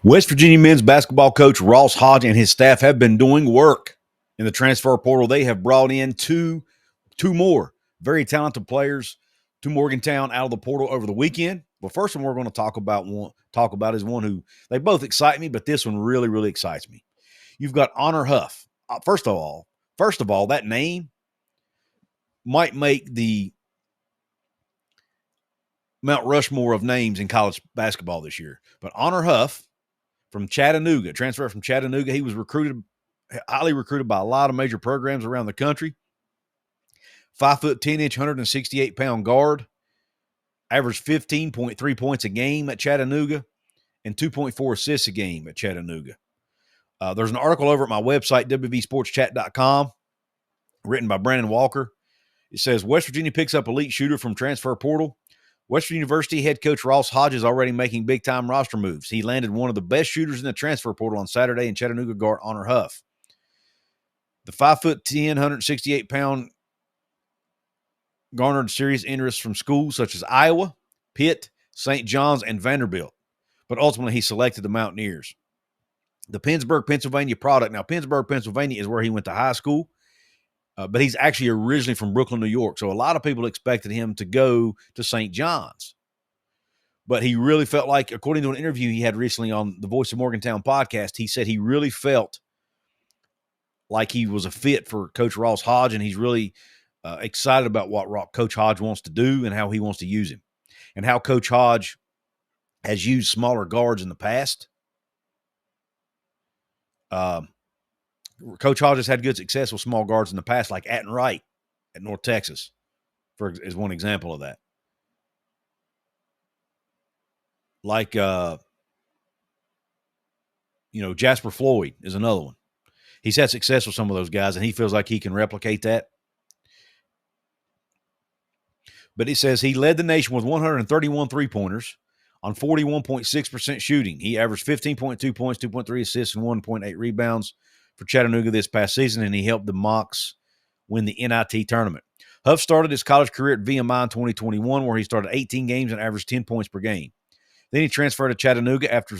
West Virginia men's basketball coach Ross Hodge and his staff have been doing work in the transfer portal. They have brought in two more very talented players to Morgantown out of the portal over the weekend. Well, first one we're going to talk about is one who they both excite me, but this one really, really excites me. You've got Honor Huff. First of all, that name might make the Mount Rushmore of names in college basketball this year. But Honor Huff from Chattanooga, transfer from Chattanooga, he was highly recruited by a lot of major programs around the country. 5'10", 168-pound guard, averaged 15.3 points a game at Chattanooga and 2.4 assists a game at Chattanooga. There's an article over at my website, WVSportsChat.com, written by Brandon Walker. It says, West Virginia picks up elite shooter from transfer portal. Western University head coach Ross Hodge is already making big-time roster moves. He landed one of the best shooters in the transfer portal on Saturday in Chattanooga guard Honor Huff. The 5'10", 168-pound garnered serious interest from schools such as Iowa, Pitt, St. John's, and Vanderbilt. But ultimately, he selected the Mountaineers. The Pittsburgh, Pennsylvania product. Now, Pittsburgh, Pennsylvania is where he went to high school. But he's actually originally from Brooklyn, New York. So a lot of people expected him to go to St. John's. But he really felt like, according to an interview he had recently on the Voice of Morgantown podcast, he said he really felt like he was a fit for Coach Ross Hodge, and he's really excited about what Coach Hodge wants to do and how he wants to use him, and how Coach Hodge has used smaller guards in the past. Coach Hodge has had good success with small guards in the past, like Atten Wright at North Texas, is one example of that. Like, Jasper Floyd is another one. He's had success with some of those guys, and he feels like he can replicate that. But it says he led the nation with 131 three-pointers on 41.6% shooting. He averaged 15.2 points, 2.3 assists, and 1.8 rebounds for Chattanooga this past season, and he helped the Mocs win the NIT tournament. Huff started his college career at VMI in 2021, where he started 18 games and averaged 10 points per game. Then he transferred to Chattanooga after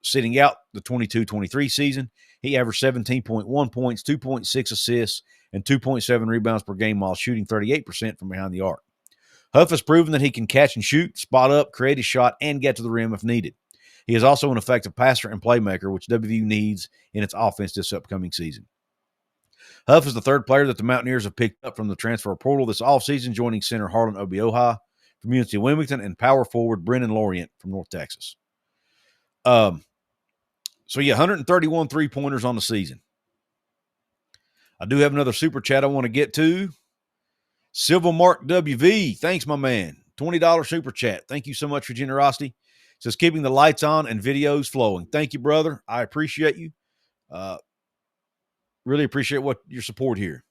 sitting out the 22-23 season. He averaged 17.1 points, 2.6 assists, and 2.7 rebounds per game while shooting 38% from behind the arc. Huff has proven that he can catch and shoot, spot up, create a shot, and get to the rim if needed. He is also an effective passer and playmaker, which WVU needs in its offense this upcoming season. Huff is the third player that the Mountaineers have picked up from the transfer portal this offseason, joining center Harlan Obioha from UNC Wilmington and power forward Brendan Lorient from North Texas. 131 three-pointers on the season. I do have another super chat I want to get to. Silver Mark WV, thanks, my man. $20 super chat. Thank you so much for generosity. It says, keeping the lights on and videos flowing. Thank you, brother. I appreciate you. Really appreciate your support here.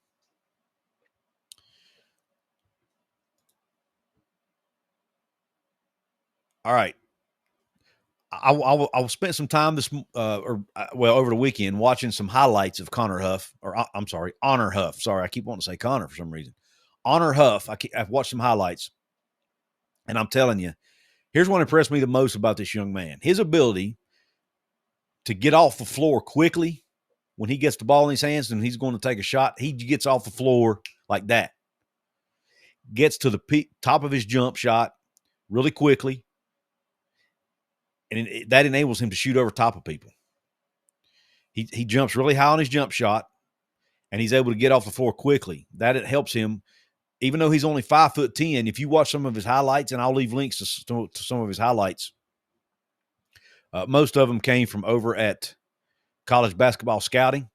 All right. I spent some time over the weekend watching some highlights of Honor Huff. Sorry, I keep wanting to say Connor for some reason. Honor Huff. I've watched some highlights, and I'm telling you, here's what impressed me the most about this young man: his ability to get off the floor quickly when he gets the ball in his hands and he's going to take a shot. He gets off the floor like that, gets to the top of his jump shot really quickly. And that enables him to shoot over top of people. He jumps really high on his jump shot, and he's able to get off the floor quickly. That it helps him, even though he's only 5'10". If you watch some of his highlights, and I'll leave links to some of his highlights, most of them came from over at College Basketball Scouting.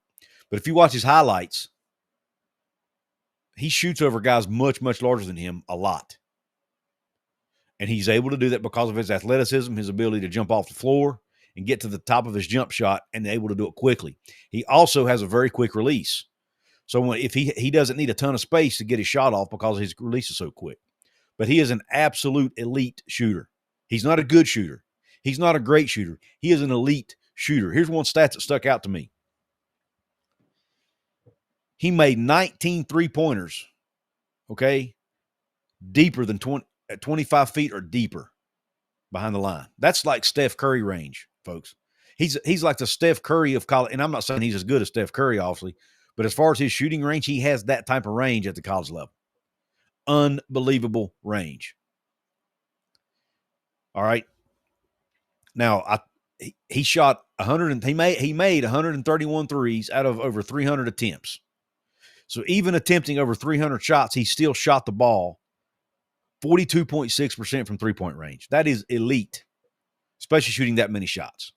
But if you watch his highlights, he shoots over guys much, much larger than him a lot. And he's able to do that because of his athleticism, his ability to jump off the floor and get to the top of his jump shot, and able to do it quickly. He also has a very quick release. So if he doesn't need a ton of space to get his shot off because his release is so quick. But he is an absolute elite shooter. He's not a good shooter. He's not a great shooter. He is an elite shooter. Here's one stat that stuck out to me. He made 19 three-pointers, deeper than 25 feet or deeper behind the line. That's like Steph Curry range, folks. He's like the Steph Curry of college, and I'm not saying he's as good as Steph Curry, obviously, but as far as his shooting range, he has that type of range at the college level. Unbelievable range. All right. Now he shot 100 and he made 131 threes out of over 300 attempts. So even attempting over 300 shots, he still shot the ball 42.6% from 3-point range. That is elite, especially shooting that many shots.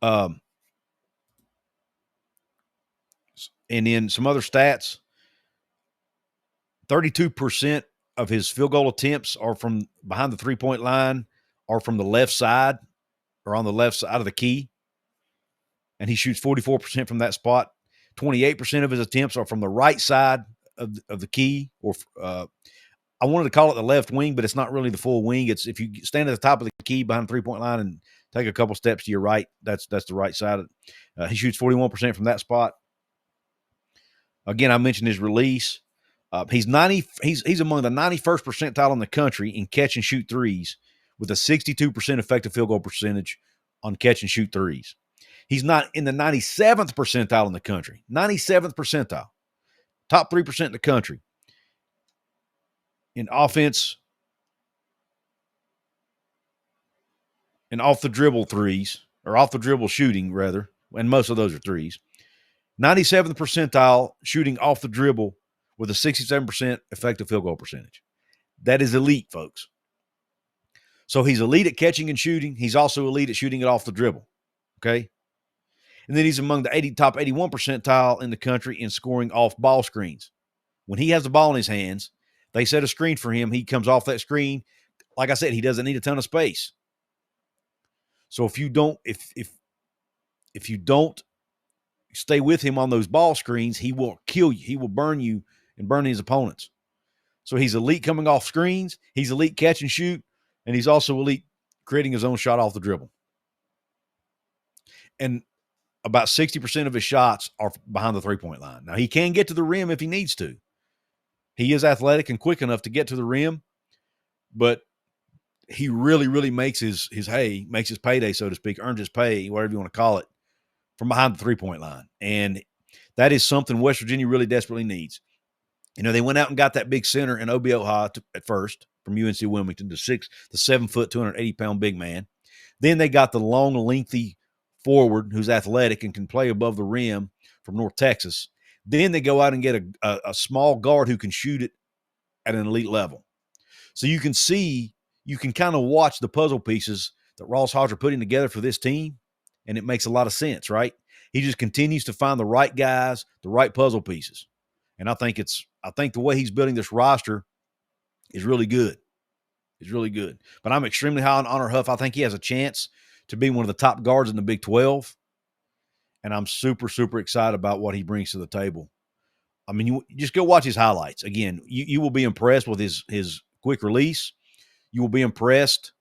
And then some other stats, 32% of his field goal attempts are from behind the 3-point line or from the left side or on the left side of the key. And he shoots 44% from that spot. 28% of his attempts are from the right side of the key, or I wanted to call it the left wing, but it's not really the full wing. It's if you stand at the top of the key behind the 3-point line and take a couple steps to your right, that's the right side. He shoots 41% from that spot. Again, I mentioned his release. He's among the 91st percentile in the country in catch and shoot threes, with a 62% effective field goal percentage on catch and shoot threes. He's not in the 97th percentile in the country. 97th percentile. Top 3% in the country in offense and off the dribble threes, or off the dribble shooting, rather, and most of those are threes. 97th percentile shooting off the dribble with a 67% effective field goal percentage. That is elite, folks. So he's elite at catching and shooting. He's also elite at shooting it off the dribble. Okay. And then he's among the top 81 percentile in the country in scoring off ball screens. When he has the ball in his hands, they set a screen for him. He comes off that screen. Like I said, he doesn't need a ton of space. So if you don't stay with him on those ball screens, he will kill you. He will burn you and burn his opponents. So he's elite coming off screens. He's elite catch and shoot. And he's also elite creating his own shot off the dribble. And about 60% of his shots are behind the 3-point line. Now, he can get to the rim if he needs to. He is athletic and quick enough to get to the rim, but he really, really makes his payday, so to speak, earns his pay, whatever you want to call it, from behind the 3-point line. And that is something West Virginia really desperately needs. You know, they went out and got that big center in Obi Oha at first from UNC Wilmington, the 7-foot, 280-pound big man. Then they got the long, lengthy forward who's athletic and can play above the rim from North Texas. Then they go out and get a small guard who can shoot it at an elite level. So you can kind of watch the puzzle pieces that Ross Hodge are putting together for this team, and it makes a lot of sense, right? He just continues to find the right guys, the right puzzle pieces. And I think the way he's building this roster is really good. It's really good. But I'm extremely high on Honor Huff. I think he has a chance to be one of the top guards in the Big 12. And I'm super, super excited about what he brings to the table. I mean, you just go watch his highlights. Again, you will be impressed with his quick release. You will be impressed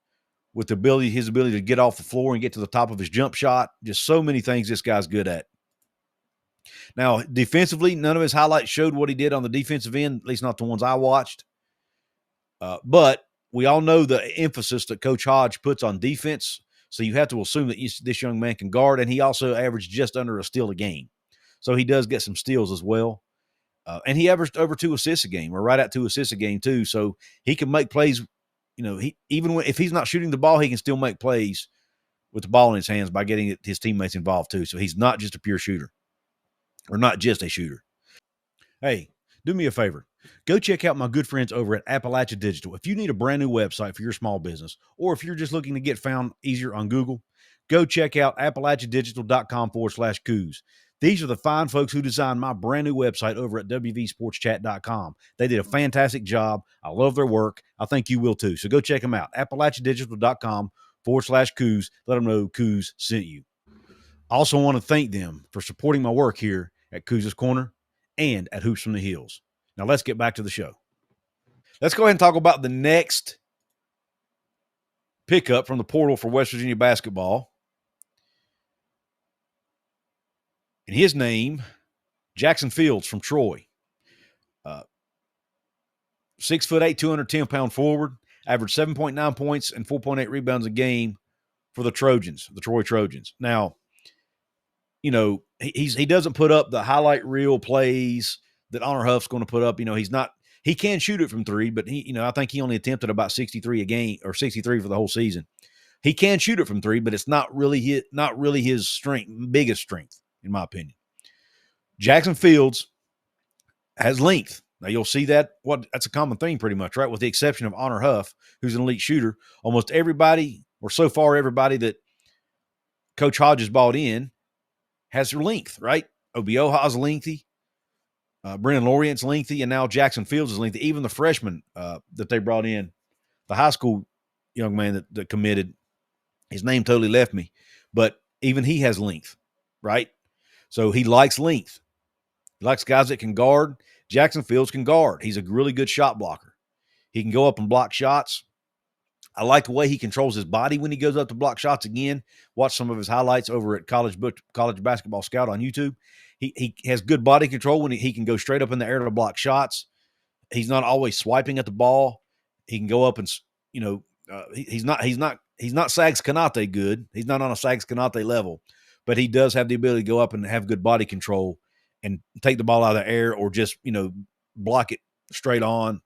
with his ability to get off the floor and get to the top of his jump shot. Just so many things this guy's good at. Now, defensively, none of his highlights showed what he did on the defensive end, at least not the ones I watched. But we all know the emphasis that Coach Hodge puts on defense, so you have to assume that this young man can guard, and he also averaged just under a steal a game. So he does get some steals as well. And he averaged over 2 assists a game, or right at 2 assists a game too. So he can make plays. You know, if he's not shooting the ball, he can still make plays with the ball in his hands by getting his teammates involved too. So he's not just a pure shooter, or not just a shooter. Hey, do me a favor. Go check out my good friends over at Appalachia Digital. If you need a brand new website for your small business, or if you're just looking to get found easier on Google, go check out AppalachiaDigital.com/Couz. These are the fine folks who designed my brand new website over at WVSportsChat.com. They did a fantastic job. I love their work. I think you will too. So go check them out. AppalachiaDigital.com/Couz. Let them know Couz sent you. I also want to thank them for supporting my work here at Couz's Corner and at Hoops from the Hills. Now let's get back to the show. Let's go ahead and talk about the next pickup from the portal for West Virginia basketball. And his name, Jackson Fields from Troy. 6'8", 210-pound forward, averaged 7.9 points and 4.8 rebounds a game for the Trojans, the Troy Trojans. Now, you know, he doesn't put up the highlight reel plays that Honor Huff's going to put up. You know, he can shoot it from three, but I think he only attempted about 63 a game, or 63 for the whole season. He can shoot it from three, but it's not really his biggest strength, in my opinion. Jackson Fields has length. Now you'll see that that's a common thing pretty much, right? With the exception of Honor Huff, who's an elite shooter. Almost everybody, or so far everybody that Coach Hodge has bought in, has length, right? Obioha's lengthy. Brennan Lorient's lengthy, and now Jackson Fields is lengthy. Even the freshman that they brought in, the high school young man that committed, his name totally left me, but even he has length, right? So he likes length. He likes guys that can guard. Jackson Fields can guard. He's a really good shot blocker. He can go up and block shots. I like the way he controls his body when he goes up to block shots. Again, watch some of his highlights over at College Basketball Scout on YouTube. He has good body control when he can go straight up in the air to block shots. He's not always swiping at the ball. He can go up and, he's not Sags Kanate good. He's not on a Sags Kanate level, but he does have the ability to go up and have good body control and take the ball out of the air, or just, block it straight on.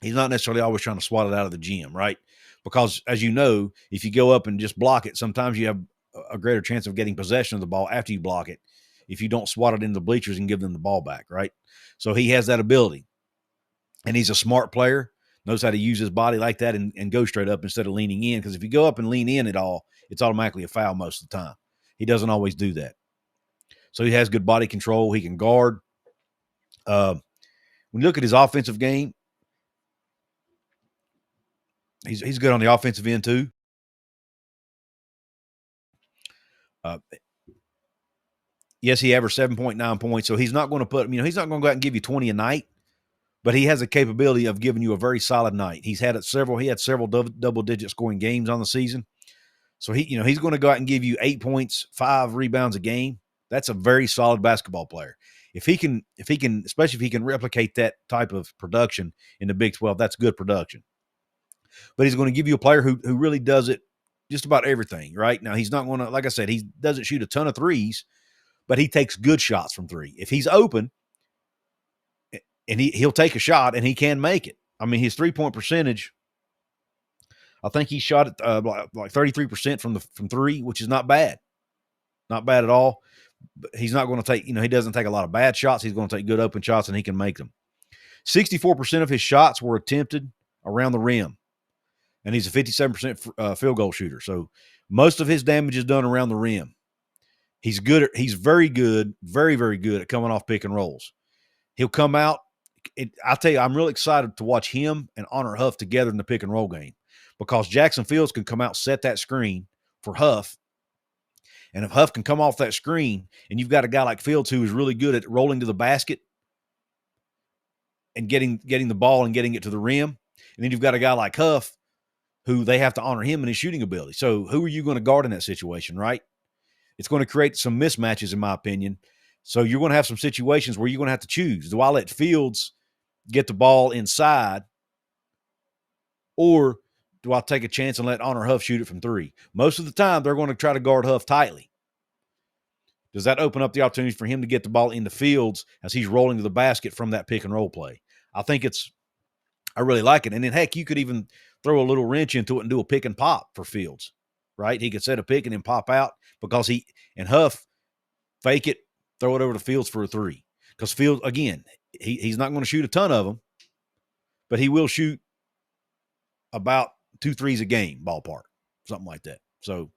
He's not necessarily always trying to swat it out of the gym, right? Because, as you know, if you go up and just block it, sometimes you have a greater chance of getting possession of the ball after you block it if you don't swat it into the bleachers and give them the ball back, right? So he has that ability. And he's a smart player, knows how to use his body like that and go straight up instead of leaning in. Because if you go up and lean in at all, it's automatically a foul most of the time. He doesn't always do that. So he has good body control. He can guard. When you look at his offensive game, he's good on the offensive end too. Yes, he averaged 7.9 points. So he's not going to he's not going to go out and give you 20 a night, but he has a capability of giving you a very solid night. He had several double-digit scoring games on the season. So he's going to go out and give you 8 points, 5 rebounds a game. That's a very solid basketball player. If he can, especially if he can replicate that type of production in the Big 12, that's good production. But he's going to give you a player who really does it just about everything, right? Now, he's not going to, like I said, he doesn't shoot a ton of threes, but he takes good shots from three. If he's open, and he'll take a shot, and he can make it. I mean, his three-point percentage, I think he shot it like 33% from three, which is not bad. Not bad at all. But he's not going to take, he doesn't take a lot of bad shots. He's going to take good open shots, and he can make them. 64% of his shots were attempted around the rim, and he's a 57% field goal shooter. So most of his damage is done around the rim. He's very good, very, very good at coming off pick and rolls. He'll come out. I'll tell you, I'm really excited to watch him and Honor Huff together in the pick and roll game, because Jackson Fields can come out, set that screen for Huff. And if Huff can come off that screen, and you've got a guy like Fields who is really good at rolling to the basket and getting the ball and getting it to the rim, and then you've got a guy like Huff who they have to honor him and his shooting ability. So who are you going to guard in that situation, right? It's going to create some mismatches, in my opinion. So you're going to have some situations where you're going to have to choose. Do I let Fields get the ball inside, or do I take a chance and let Honor Huff shoot it from three? Most of the time, they're going to try to guard Huff tightly. Does that open up the opportunity for him to get the ball into Fields as he's rolling to the basket from that pick and roll play? I really like it. And then, heck, you could even throw a little wrench into it and do a pick and pop for Fields, right? He could set a pick and then pop out, because Huff fake it, throw it over to Fields for a three. Because Fields, again, he's not going to shoot a ton of them, but he will shoot about 2 threes a game, ballpark, something like that. So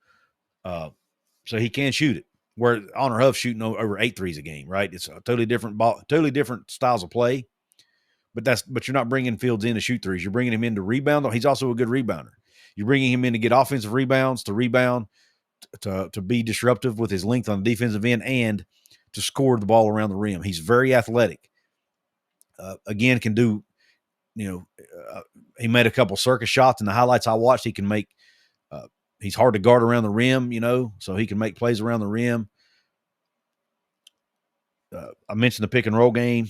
he can shoot it. Where Honor Huff shooting over 8 threes a game, right? It's a totally different ball, totally different styles of play. But you're not bringing Fields in to shoot threes. You're bringing him in to rebound. He's also a good rebounder. You're bringing him in to get offensive rebounds, to rebound, to be disruptive with his length on the defensive end, and to score the ball around the rim. He's very athletic. Again, can do, he made a couple circus shots in the highlights I watched. He can make, he's hard to guard around the rim, so he can make plays around the rim. I mentioned the pick and roll game.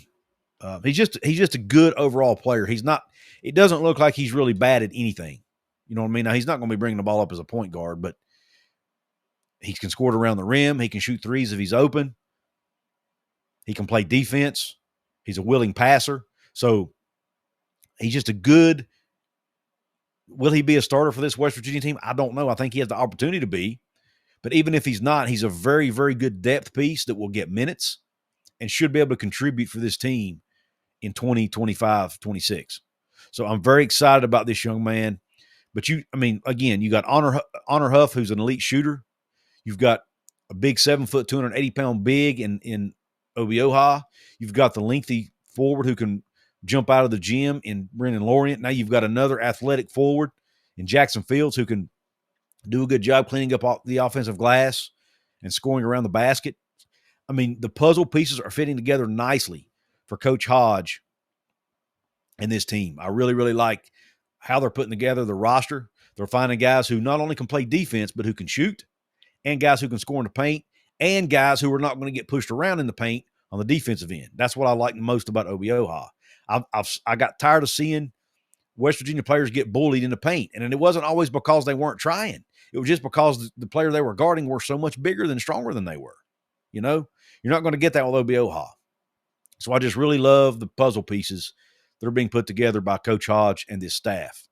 He's just a good overall player. It doesn't look like he's really bad at anything. You know what I mean? Now, he's not going to be bringing the ball up as a point guard, but He can score it around the rim. He can shoot threes if he's open. He can play defense. He's a willing passer. So he's just a good – will he be a starter for this West Virginia team? I don't know. I think he has the opportunity to be. But even if he's not, he's a very, very good depth piece that will get minutes and should be able to contribute for this team in 2025, 26. So I'm very excited about this young man. But again, you got Honor Huff, who's an elite shooter. You've got a big 7 foot, 280-pound big in Obioha. You've got the lengthy forward who can jump out of the gym in Brendan Lorient. Now you've got another athletic forward in Jackson Fields who can do a good job cleaning up the offensive glass and scoring around the basket. I mean, the puzzle pieces are fitting together nicely for Coach Hodge and this team. I really, really like how they're putting together the roster. They're finding guys who not only can play defense, but who can shoot, and guys who can score in the paint, and guys who are not going to get pushed around in the paint on the defensive end. That's what I like most about Obioha. I got tired of seeing West Virginia players get bullied in the paint, and it wasn't always because they weren't trying. It was just because the player they were guarding were so much bigger than stronger than they were. You know, you're not going to get that with Obioha. So I just really love the puzzle pieces that are being put together by Coach Hodge and this staff.